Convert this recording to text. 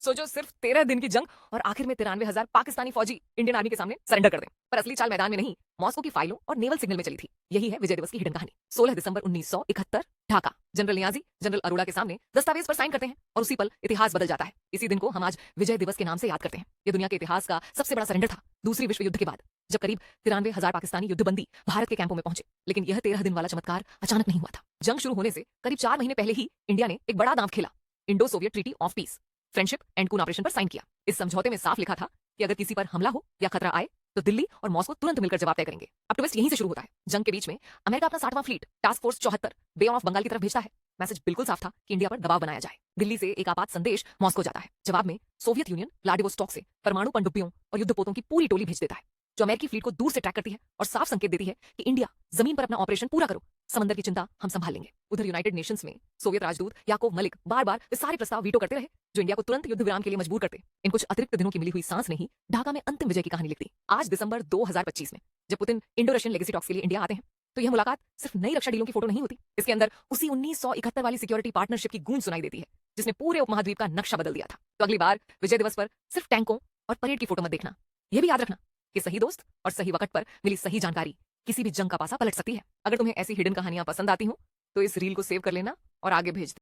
सोचो सिर्फ 13 दिन की जंग और आखिर में 93,000 पाकिस्तानी फौजी इंडियन आर्मी के सामने सरेंडर कर दें। पर असली चाल मैदान में नहीं, मॉस्को की फाइलों और नेवल सिग्नल में चली थी। यही है विजय दिवस की हिडन कहानी। 16 दिसंबर 1971 ढाका। जनरल नियाजी जनरल अरोड़ा के सामने दस्तावेज पर साइन करते हैं और उसी पल इतिहास बदल जाता है। इसी दिन को हम आज विजय दिवस के नाम से याद करते हैं। यह दुनिया के इतिहास का सबसे बड़ा सरेंडर था दूसरी विश्व युद्ध के बाद, जब करीब 93,000 पाकिस्तानी युद्धबंदी भारत के कैंपों में पहुंचे। लेकिन यह 13 दिन वाला चमत्कार अचानक नहीं हुआ था। जंग शुरू होने से करीब 4 महीने पहले ही इंडिया ने एक बड़ा दांव खेला। Indo Soviet treaty of peace, friendship and cooperation पर साइन किया। इस समझौते में साफ लिखा था कि अगर किसी पर हमला हो या खतरा आए तो दिल्ली और मॉस्को तुरंत मिलकर जवाब तय करेंगे। अब ट्विस्ट यहीं से शुरू होता है। जंग के बीच में अमेरिका अपना 60वां fleet task force 74 bay of Bengal की तरफ भेजता है। मैसेज बिल्कुल साफ था कि इंडिया पर दबाव बनाया जाए। दिल्ली से एक आपात संदेश मॉस्को जाता है। जवाब में सोवियत यूनियन व्लादिवोस्टॉक से परमाणु पनडुब्बियों और युद्धपोतों की पूरी टोली भेज देता है, जो अमेरिकी फ्लीट को दूर से ट्रैक करती है और साफ संकेत देती है कि इंडिया जमीन पर अपना ऑपरेशन पूरा करो, समंदर की चिंता हम संभाल लेंगे। उधर यूनाइटेड नेशंस में सोवियत राजदूत याकोव मलिक बार बार वे सारे प्रस्ताव वीटो करते रहे जो इंडिया को तुरंत युद्ध विराम के लिए मजबूर करते। इन कुछ अतिरिक्त दिनों की मिली हुई सांस ने ही ढाका में अंतिम विजय की कहानी लिख दी। आज दिसंबर 2025 में जब Putin Indo Russian legacy talks के लिए इंडिया आते हैं तो यह मुलाकात सिर्फ नई रक्षा डीलों की फोटो नहीं होती। इसके अंदर उसी 1971 वाली सिक्योरिटी पार्टनरशिप की गूंज सुनाई देती है जिसने पूरे उपमहाद्वीप का नक्शा बदल दिया था। तो अगली बार विजय दिवस पर सिर्फ टैंकों और परेड की फोटो मत देखना। यह भी याद रखना कि सही दोस्त और सही वक्त पर मिली सही जानकारी किसी भी जंग का पासा पलट सकती है। अगर तुम्हें ऐसी हिडन कहानियां पसंद आती हो तो इस रील को सेव कर लेना और आगे भेज दो।